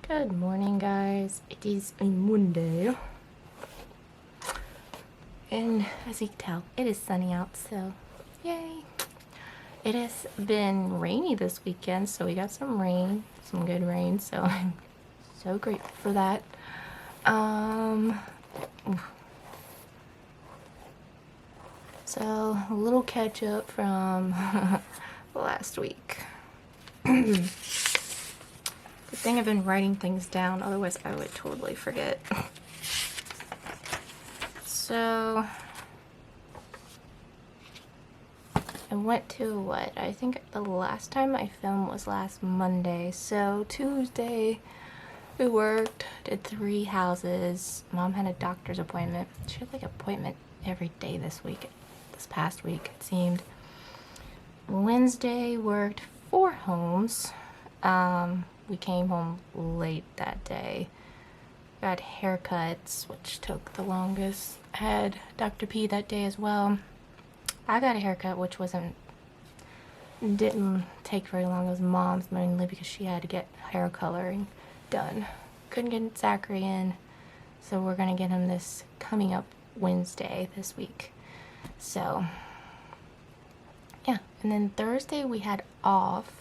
Good morning, guys. It is a Monday, and as you can tell, it is sunny out, so yay. It has been rainy this weekend, so we got some rain, some good rain, so I'm so grateful for that. So a little catch up from last week. Good thing I've been writing things down, otherwise I would totally forget. So I went to I think the last time I filmed was last Monday. So Tuesday we worked, did 3 houses. Mom had a doctor's appointment. She had like an appointment every day this past week it seemed. Wednesday worked 4 homes. We came home late that day. Got haircuts, which took the longest. Had Dr. P that day as well. I got a haircut, which didn't take very long. It was Mom's, mainly because she had to get hair coloring done. Couldn't get Zachary in, so we're gonna get him this coming up Wednesday this week. So yeah, and then Thursday we had off.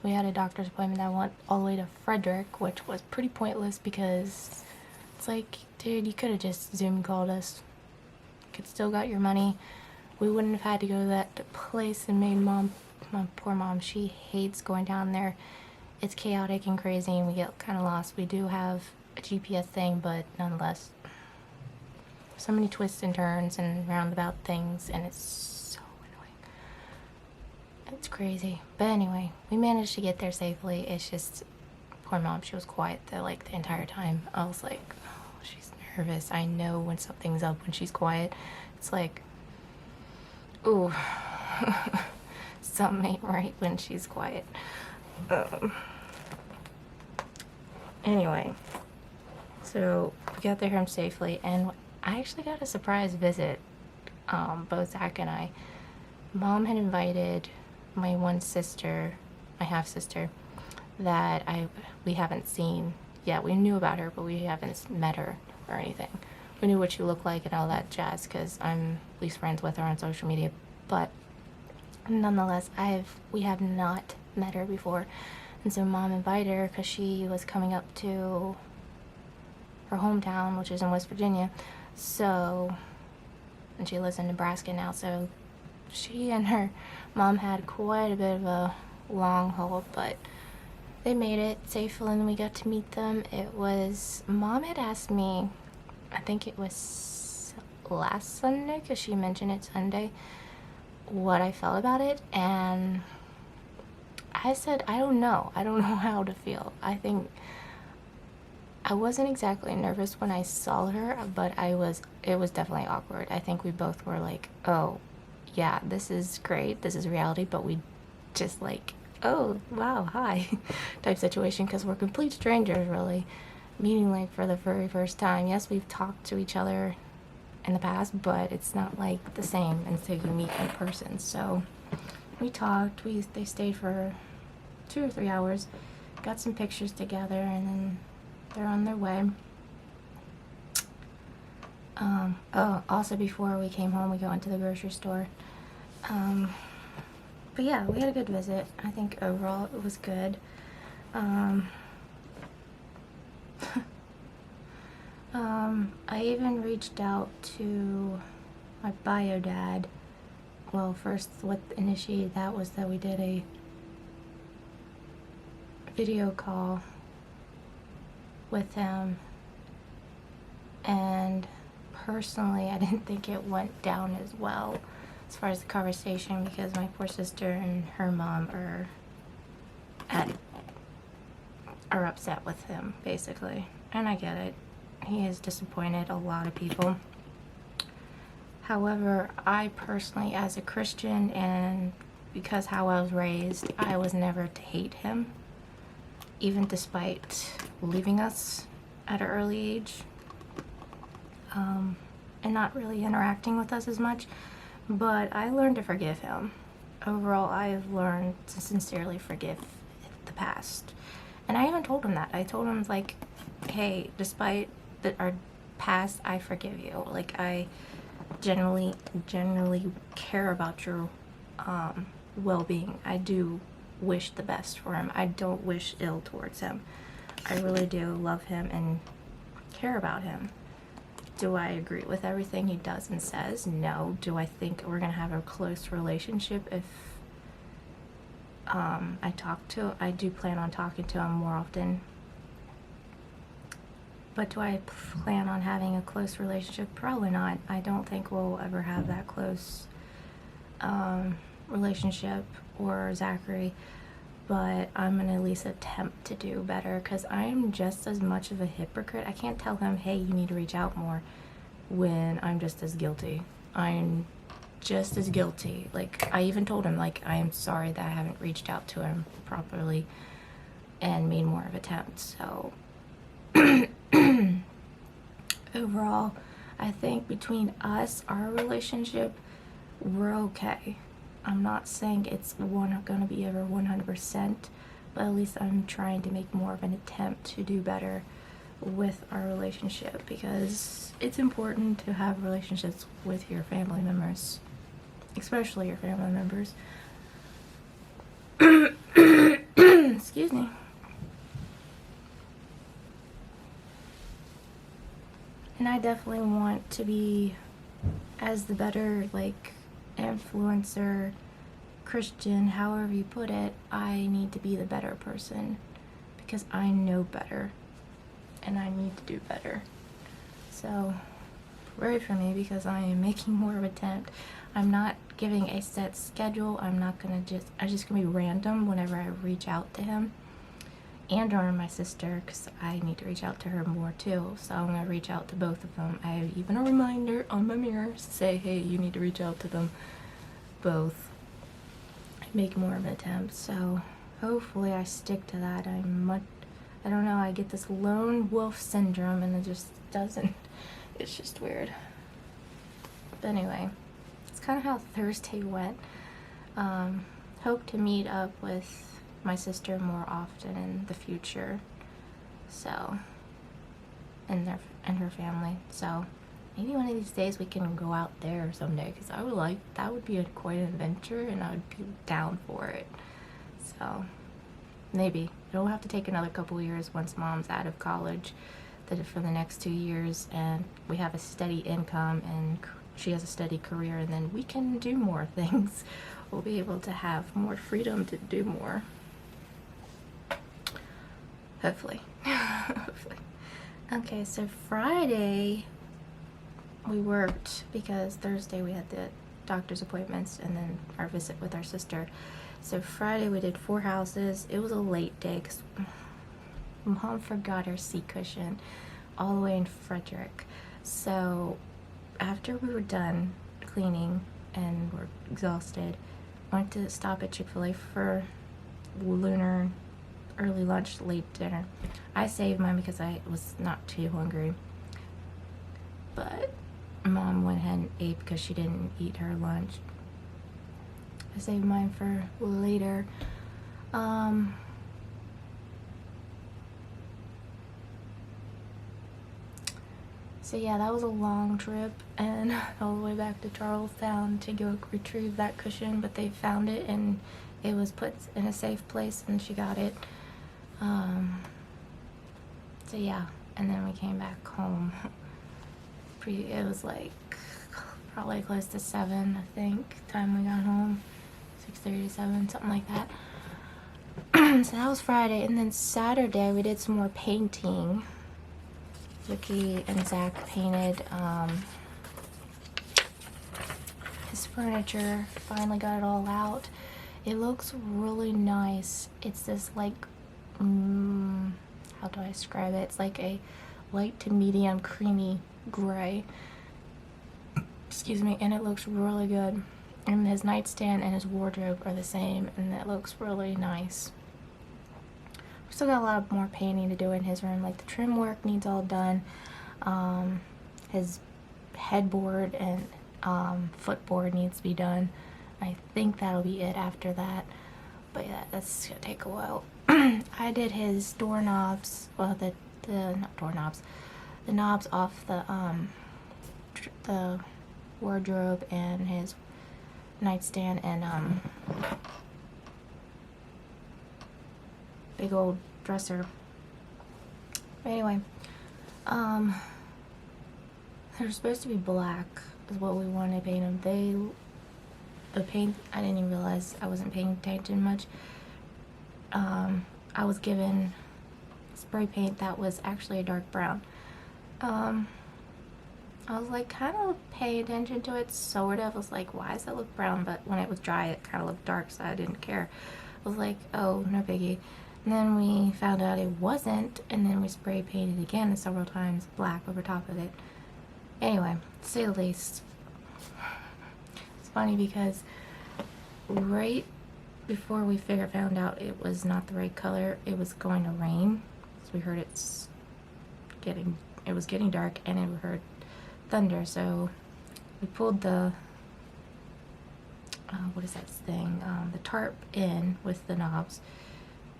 We had a doctor's appointment that went all the way to Frederick, which was pretty pointless because it's like, dude, you could have just Zoom called us. Could still got your money. We wouldn't have had to go to that place and made my poor mom, she hates going down there. It's chaotic and crazy and we get kind of lost. We do have a GPS thing, but nonetheless, so many twists and turns and roundabout things, and it's so annoying. It's crazy. But anyway, we managed to get there safely. It's just, poor mom, she was quiet the entire time. I was like, oh, she's nervous. I know when something's up when she's quiet. It's like, ooh, something ain't right when she's quiet. Anyway, so we got there home safely, and I actually got a surprise visit. Both Zach and I. Mom had invited my one sister, my half sister, that we haven't seen yet. We knew about her, but we haven't met her or anything. We knew what she looked like and all that jazz because I'm at least friends with her on social media. But nonetheless, we have not met her before, and so Mom invited her because she was coming up to her hometown, which is in West Virginia. So, and she lives in Nebraska now, so she and her mom had quite a bit of a long haul, but they made it safely and we got to meet them. Mom had asked me, I think it was last Sunday, because she mentioned it Sunday, what I felt about it, and I said, I don't know how to feel. I think I wasn't exactly nervous when I saw her, but it was definitely awkward. I think we both were like, oh yeah, this is great, this is reality, but we just like, oh wow, hi type situation, because we're complete strangers really, meeting like for the very first time. Yes, we've talked to each other in the past, but it's not like the same until you meet in person. So we talked, they stayed for 2 or 3 hours, got some pictures together, and then they're on their way. Also before we came home, we went to the grocery store. But yeah, we had a good visit. I think overall it was good. I even reached out to my bio dad. Well, first what initiated that was that we did a video call with him, and personally, I didn't think it went down as well as far as the conversation, because my poor sister and her mom are upset with him, basically. And I get it. He has disappointed a lot of people. However, I personally, as a Christian, and because how I was raised, I was never to hate him, even despite leaving us at an early age, and not really interacting with us as much. But I learned to forgive him. Overall, I've learned to sincerely forgive the past. And I even told him that. I told him, like, hey, despite our past, I forgive you. Like, I generally care about your well-being. I do wish the best for him. I don't wish ill towards him. I really do love him and care about him. Do I agree with everything he does and says? No. Do I think we're gonna have a close relationship if I do plan on talking to him more often? But do I plan on having a close relationship? Probably not. I don't think we'll ever have that close relationship, or Zachary, but I'm gonna at least attempt to do better, because I am just as much of a hypocrite. I can't tell him, hey, you need to reach out more, when I'm just as guilty. I'm just as guilty. Like, I even told him, like, I am sorry that I haven't reached out to him properly and made more of attempts. So overall, I think between us, our relationship, we're okay. I'm not saying it's gonna be ever 100%, but at least I'm trying to make more of an attempt to do better with our relationship, because it's important to have relationships with your family members, especially your family members. Excuse me. And I definitely want to be as the better, like, influencer, Christian, however you put it. I need to be the better person, because I know better and I need to do better. So pray for me, because I am making more of an attempt. I'm not giving a set schedule. I'm just gonna be random whenever I reach out to him, and or my sister, because I need to reach out to her more too. So I'm gonna reach out to both of them. I have even a reminder on my mirror to say, hey, you need to reach out to them both. Make more of an attempt. So hopefully I stick to that. I don't know, I get this lone wolf syndrome, and it just doesn't, it's just weird. But anyway, it's kind of how Thursday went. Hope to meet up with my sister more often in the future, so, and her family. So maybe one of these days we can go out there someday, because I would like, that would be quite an adventure, and I would be down for it. So maybe it'll have to take another couple years once mom's out of college, for the next 2 years, and we have a steady income and she has a steady career, and then we can do more things. We'll be able to have more freedom to do more. Hopefully. Hopefully. Okay, so Friday we worked, because Thursday we had the doctor's appointments and then our visit with our sister. So Friday we did 4 houses. It was a late day because Mom forgot her seat cushion all the way in Frederick. So after we were done cleaning and were exhausted, went to stop at Chick-fil-A for lunar early lunch, late dinner. I saved mine because I was not too hungry, but Mom went ahead and ate because she didn't eat her lunch. I saved mine for later. So yeah, that was a long trip, and all the way back to Charlestown to go retrieve that cushion, but they found it and it was put in a safe place and she got it. So yeah, and then we came back home. It was like probably close to 7, I think, time we got home. 6:30 to 7, something like that. So that was Friday, and then Saturday we did some more painting. Vicky and Zach painted his furniture. Finally got it all out. It looks really nice. It's this like, how do I describe it? It's like a light to medium creamy gray. Excuse me, and it looks really good. And his nightstand and his wardrobe are the same, and it looks really nice. We still got a lot more painting to do in his room. Like the trim work needs all done. His headboard and footboard needs to be done. I think that'll be it after that. But yeah, that's gonna take a while. I did his doorknobs. Well, the not doorknobs. The knobs off the wardrobe and his nightstand and big old dresser. But anyway, they're supposed to be black is what we wanted to paint them. The paint, I didn't even realize I wasn't paying attention much. I was given spray paint that was actually a dark brown. I was like kind of paying attention to it, sort of. I was like, why does that look brown? But when it was dry, it kind of looked dark, so I didn't care. I was like, oh, no biggie. And then we found out it wasn't, and then we spray painted again several times black over top of it. Anyway, to say the least, it's funny because right before we found out it was not the right color, it was going to rain. So we heard it was getting dark, and we heard thunder. So we pulled the what is that thing? The tarp in with the knobs,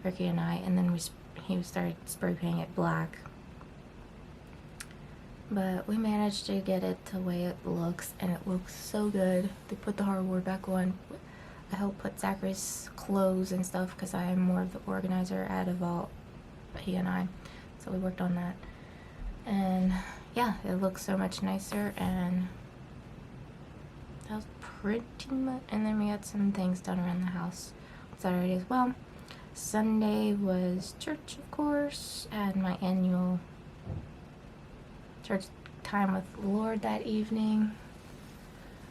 Ricky and I, and then he started spray painting it black. But we managed to get it the way it looks, and it looks so good. They put the hardboard back on. I helped put Zachary's clothes and stuff because I am more of the organizer out of all he and I. So we worked on that. And yeah, it looks so much nicer, and that was pretty much. And then we had some things done around the house on Saturday as well. Sunday was church, of course. I had my annual church time with the Lord that evening.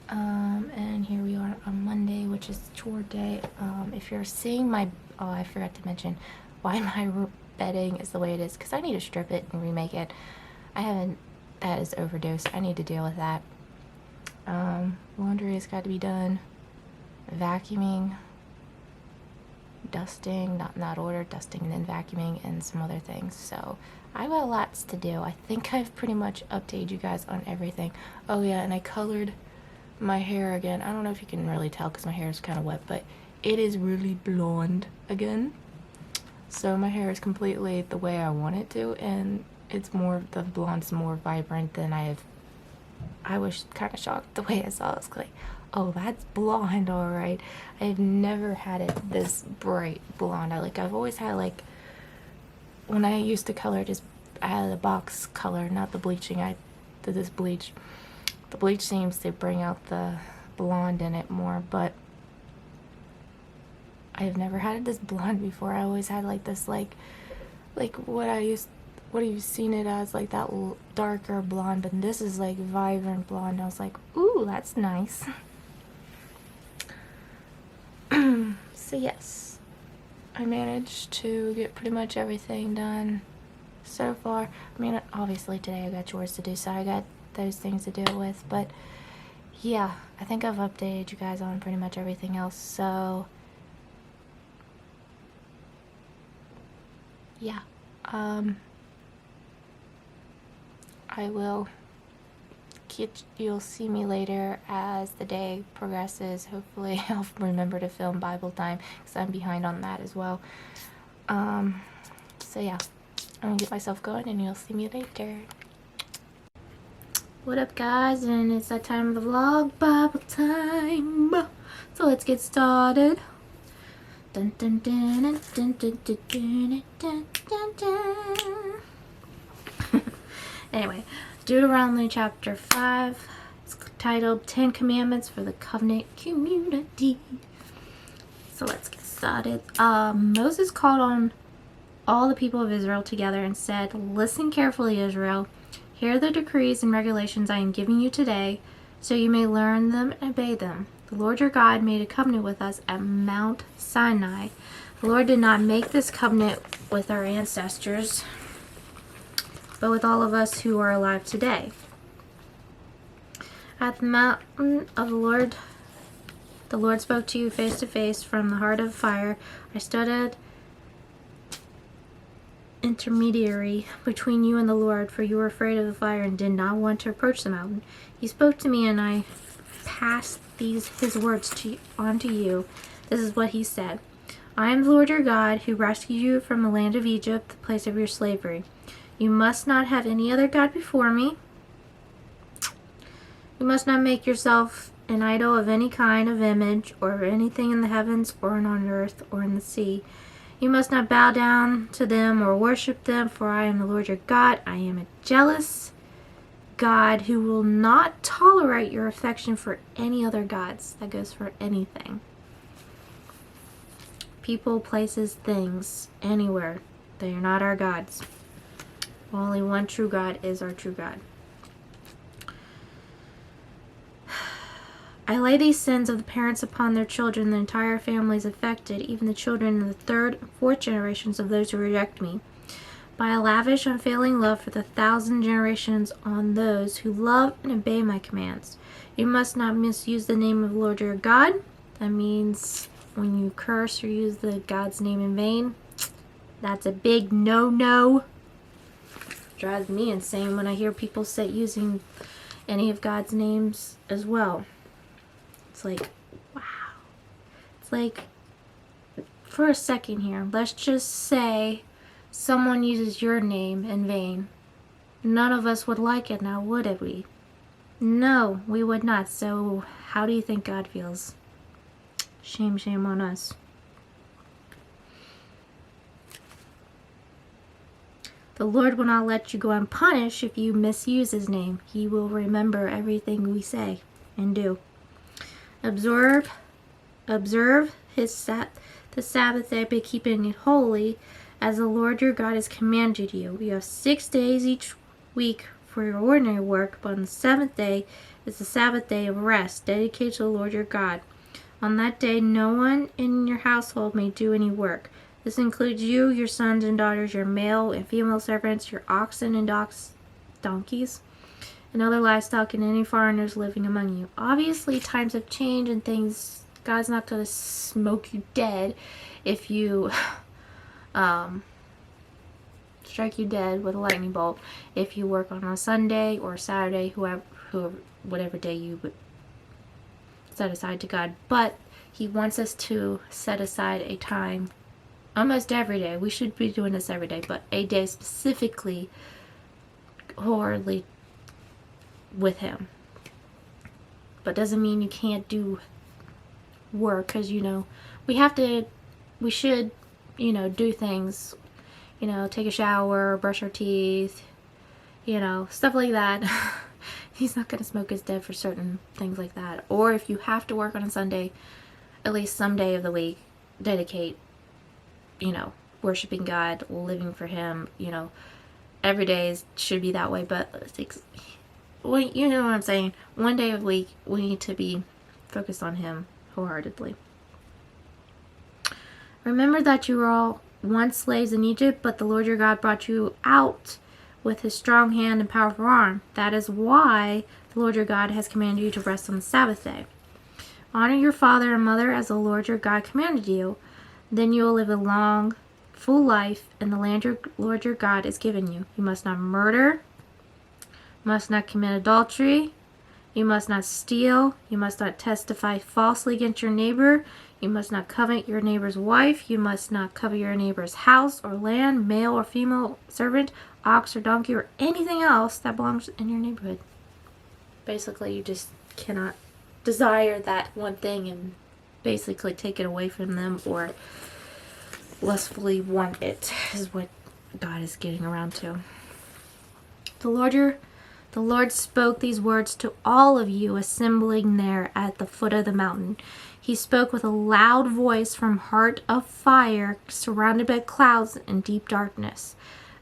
And here we are on Monday, which is chore day. If you're seeing my, oh, I forgot to mention why my bedding is the way it is, because I need to strip it and remake it. I haven't, that is overdosed. I need to deal with that. Laundry has got to be done. Vacuuming, dusting, not in that order, dusting and then vacuuming, and some other things. So I've got lots to do. I think I've pretty much updated you guys on everything. Oh yeah, and I colored my hair again. I don't know if you can really tell because my hair is kind of wet, but it is really blonde again. So my hair is completely the way I want it to, and it's more, the blonde's more vibrant than I was kind of shocked the way I saw it. I was like, oh, that's blonde, alright. I've never had it this bright blonde. I've always had, like, when I used to color, I had a box color, not the bleaching. I did this bleach. The bleach seems to bring out the blonde in it more, but I've never had this blonde before. I always had like this, like what you've seen it as, like that darker blonde, but this is like vibrant blonde. I was like, ooh, that's nice. So yes, I managed to get pretty much everything done so far. I mean, obviously today I got chores to do, so I got those things to deal with, but yeah, I think I've updated you guys on pretty much everything else. So yeah, I will you'll see me later as the day progresses. Hopefully I'll remember to film Bible time because I'm behind on that as well. So yeah, I'm gonna get myself going and you'll see me later. What up, guys? And it's that time of the vlog, Bible time. So let's get started. Dun, dun, dun, dun, dun, dun, dun, dun, dun, dun. Anyway, Deuteronomy chapter 5. It's titled 10 Commandments for the Covenant Community. So let's get started. Moses called on all the people of Israel together and said, "Listen carefully, Israel. Hear the decrees and regulations I am giving you today, so you may learn them and obey them. The Lord your God made a covenant with us at Mount Sinai. The Lord did not make this covenant with our ancestors, but with all of us who are alive today. At the mountain of the Lord spoke to you face to face from the heart of fire. I stood at intermediary between you and the Lord, for you were afraid of the fire and did not want to approach the mountain. He spoke to me, and I passed his words on to you. This is what he said. I am the Lord your God, who rescued you from the land of Egypt, the place of your slavery. You must not have any other God before me. You must not make yourself an idol of any kind of image, or anything in the heavens, or on earth, or in the sea. You must not bow down to them or worship them, for I am the Lord your God. I am a jealous God who will not tolerate your affection for any other gods. That goes for anything. People, places, things, anywhere. They are not our gods. Only one true God is our true God. I lay these sins of the parents upon their children. The entire family is affected, even the children in the third and fourth generations of those who reject me. By a lavish, unfailing love for the 1,000 generations on those who love and obey my commands. You must not misuse the name of the Lord your God. That means when you curse or use the God's name in vain, that's a big no-no. Drives me insane when I hear people say using any of God's names as well. It's like, wow. It's like, for a second here, let's just say someone uses your name in vain. None of us would like it now, would we? No, we would not. So how do you think God feels? Shame, shame on us. The Lord will not let you go unpunished if you misuse his name. He will remember everything we say and do. Observe the Sabbath day by keeping it holy, as the Lord your God has commanded you. You have 6 days each week for your ordinary work, but on the seventh day is the Sabbath day of rest, dedicated to the Lord your God. On that day, no one in your household may do any work. This includes you, your sons and daughters, your male and female servants, your oxen and donkeys, and other livestock, and any foreigners living among you. Obviously, times have changed and things. God's not going to smoke you dead if you strike you dead with a lightning bolt if you work on a Sunday or Saturday, whatever day you would set aside to God. But he wants us to set aside a time almost every day. We should be doing this every day, but a day specifically wholeheartedly with him. But doesn't mean you can't do work, because we should do things, take a shower, brush our teeth, stuff like that. He's not going to smoke us dead for certain things like that. Or if you have to work on a Sunday, at least some day of the week, dedicate, worshiping God, living for him. Every day should be that way, but well, you know what I'm saying. One day a week, we need to be focused on him wholeheartedly. Remember that you were all once slaves in Egypt, but the Lord your God brought you out with his strong hand and powerful arm. That is why the Lord your God has commanded you to rest on the Sabbath day. Honor your father and mother as the Lord your God commanded you. Then you will live a long, full life in the land your Lord your God has given you. You must not murder. Must not commit adultery. You must not steal. You must not testify falsely against your neighbor. You must not covet your neighbor's wife. You must not covet your neighbor's house or land, male or female servant, ox or donkey, or anything else that belongs in your neighborhood. Basically, you just cannot desire that one thing and basically take it away from them or lustfully want it, is what God is getting around to. The Lord spoke these words to all of you assembling there at the foot of the mountain. He spoke with a loud voice from heart of fire, surrounded by clouds and deep darkness.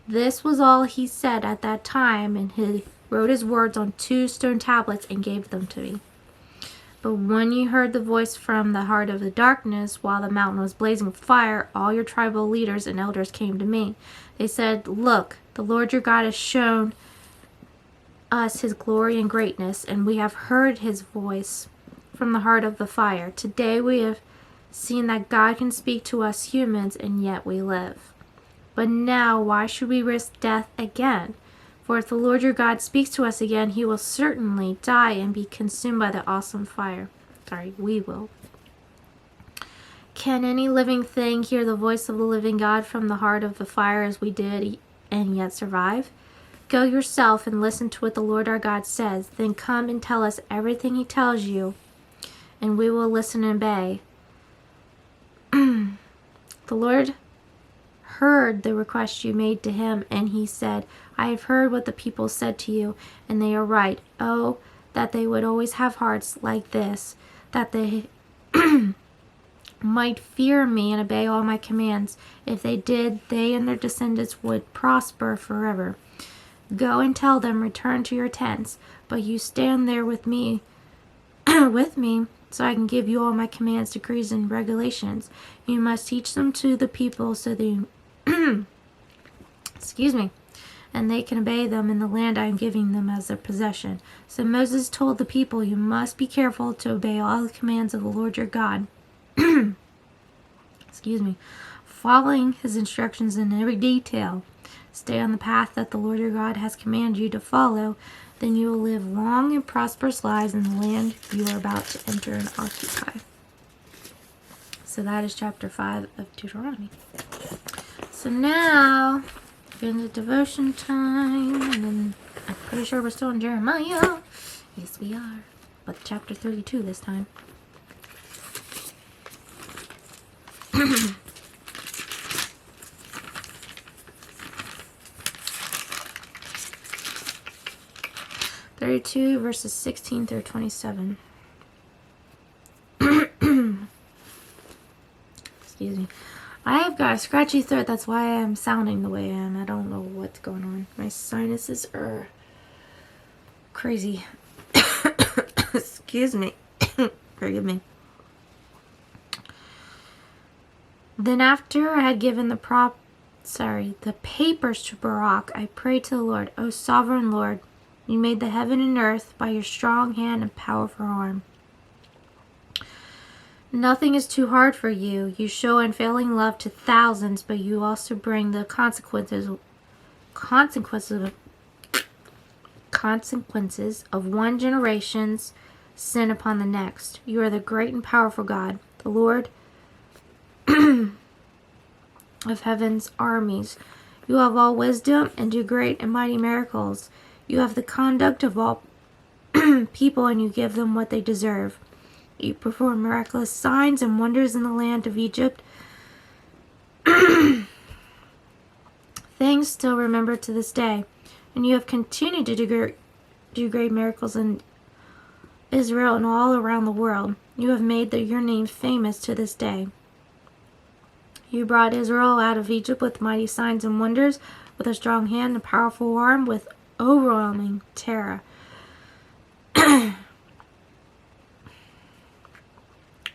This was all he said at that time, and he wrote his words on 2 stone tablets and gave them to me. But when you heard the voice from the heart of the darkness, while the mountain was blazing with fire, all your tribal leaders and elders came to me. They said, "Look, the Lord your God has shown us his glory and greatness, and we have heard his voice from the heart of the fire. Today we have seen that God can speak to us humans, and yet we live. But now why should we risk death again? For if the Lord your God speaks to us again, he will certainly die and be consumed by the awesome fire." We will. "Can any living thing hear the voice of the living God from the heart of the fire as we did and yet survive? Go yourself and listen to what the Lord our God says. Then come and tell us everything he tells you, and we will listen and obey." The Lord heard the request you made to him, and he said, "I have heard what the people said to you, and they are right. Oh, that they would always have hearts like this, that they might fear me and obey all my commands. If they did, they and their descendants would prosper forever. Go and tell them, return to your tents, but you stand there with me, with me, so I can give you all my commands, decrees, and regulations. You must teach them to the people so they excuse me, and they can obey them in the land I am giving them as their possession." So Moses told the people, "You must be careful to obey all the commands of the Lord your God." Excuse me, following his instructions in every detail. Stay on the path that the Lord your God has commanded you to follow. Then you will live long and prosperous lives in the land you are about to enter and occupy. So that is chapter 5 of Deuteronomy. So now, we're in the devotion time, and then I'm pretty sure we're still in Jeremiah. Yes, we are. But chapter 32 this time. 32 verses 16 through 27. Excuse me. I have got a scratchy throat. That's why I'm sounding the way I am. I don't know what's going on. My sinuses are crazy. Excuse me. Forgive me. Then after I had given the papers to Barak, I prayed to the Lord, "O sovereign Lord, you made the heaven and earth by your strong hand and powerful arm. Nothing is too hard for you. You show unfailing love to thousands, but you also bring the consequences of one generation's sin upon the next. You are the great and powerful God, the Lord of heaven's armies. You have all wisdom and do great and mighty miracles. You have the conduct of all people, and you give them what they deserve. You perform miraculous signs and wonders in the land of Egypt. Things still remembered to this day. And you have continued to do great miracles in Israel and all around the world. You have made your name famous to this day. You brought Israel out of Egypt with mighty signs and wonders, with a strong hand and powerful arm, with overwhelming terror.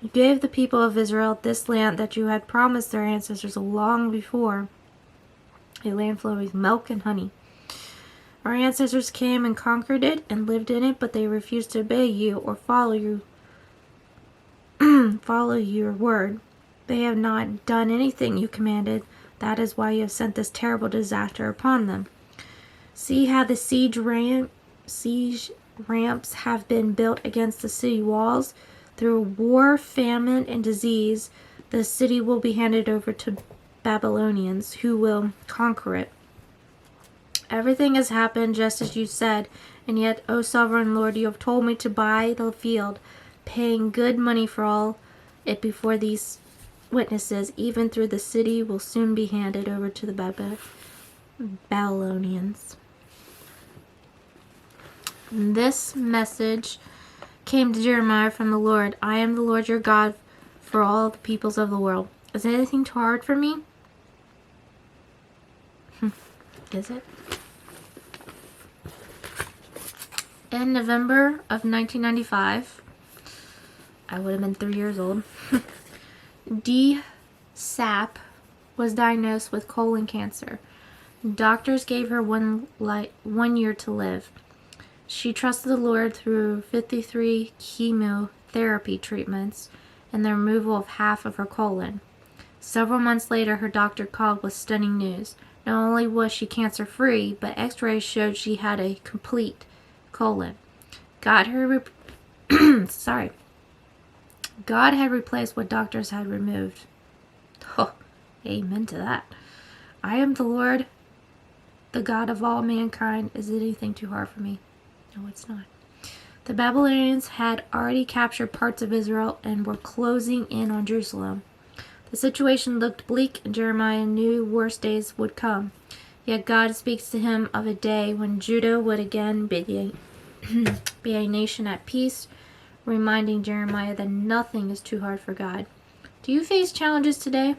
You gave the people of Israel this land that you had promised their ancestors long before, a land flowing with milk and honey. Our ancestors came and conquered it and lived in it, but they refused to obey you or follow your word. They have not done anything you commanded. That is why you have sent this terrible disaster upon them. See how the siege ramps have been built against the city walls. Through war, famine, and disease, the city will be handed over to Babylonians, who will conquer it. Everything has happened just as you said, and yet, O sovereign Lord, you have told me to buy the field, paying good money for all it before these witnesses. Even through the city will soon be handed over to the Babylonians. This message came to Jeremiah from the Lord. I am the Lord your God for all the peoples of the world. Is anything too hard for me? Is it? In November of 1995, I would have been 3 years old, D. Sapp was diagnosed with colon cancer. Doctors gave her one year to live. She trusted the Lord through 53 chemotherapy treatments and the removal of half of her colon. Several months later, her doctor called with stunning news. Not only was she cancer-free, but x-rays showed she had a complete colon. God had replaced what doctors had removed. Oh, amen to that. I am the Lord, the God of all mankind. Is anything too hard for me? No, it's not. The Babylonians had already captured parts of Israel and were closing in on Jerusalem. The situation looked bleak, and Jeremiah knew worse days would come. Yet God speaks to him of a day when Judah would again be a nation at peace, reminding Jeremiah that nothing is too hard for God. Do you face challenges today?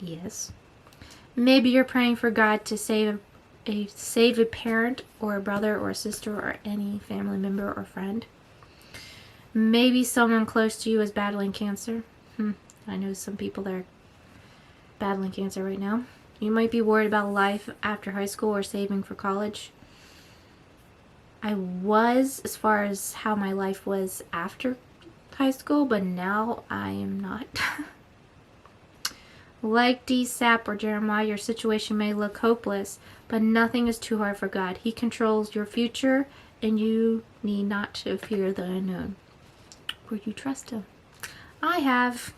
Yes. Maybe you're praying for God to save a parent or a brother or a sister or any family member or friend. Maybe someone close to you is battling cancer. I know some people that are battling cancer right now. You might be worried about life after high school or saving for college. I was, as far as how my life was after high school, but now I am not. Like D. Sapp or Jeremiah, your situation may look hopeless, but nothing is too hard for God. He controls your future, and you need not to fear the unknown. Will you trust Him? I have.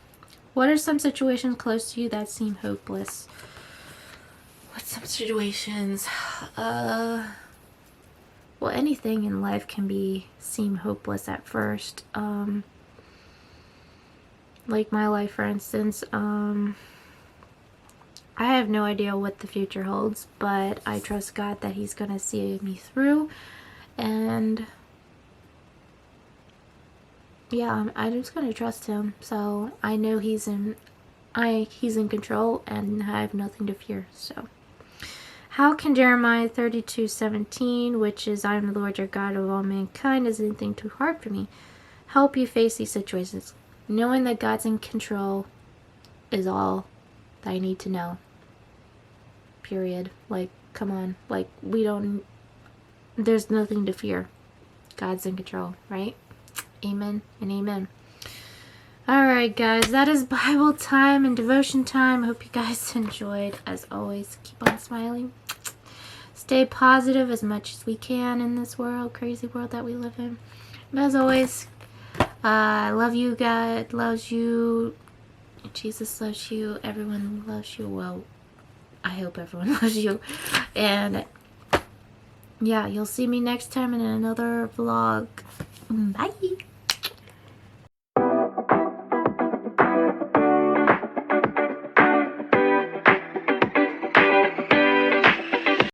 What are some situations close to you that seem hopeless? What's some situations? Well, anything in life can seem hopeless at first. Like my life, for instance. I have no idea what the future holds, but I trust God that He's going to see me through. And yeah, I'm just going to trust Him. So I know He's in control, and I have nothing to fear. So how can Jeremiah 32:17, which is, I am the Lord your God of all mankind, is anything too hard for me, help you face these situations? Knowing that God's in control is all that I need to know. Period. Like, come on. Like, there's nothing to fear. God's in control, right? Amen and amen. Alright, guys, that is Bible time and devotion time. I hope you guys enjoyed. As always, keep on smiling. Stay positive as much as we can in this world, crazy world that we live in. And as always, I love you. God loves you. Jesus loves you. Everyone loves you. Well, I hope everyone loves you. And yeah, you'll see me next time in another vlog. Bye.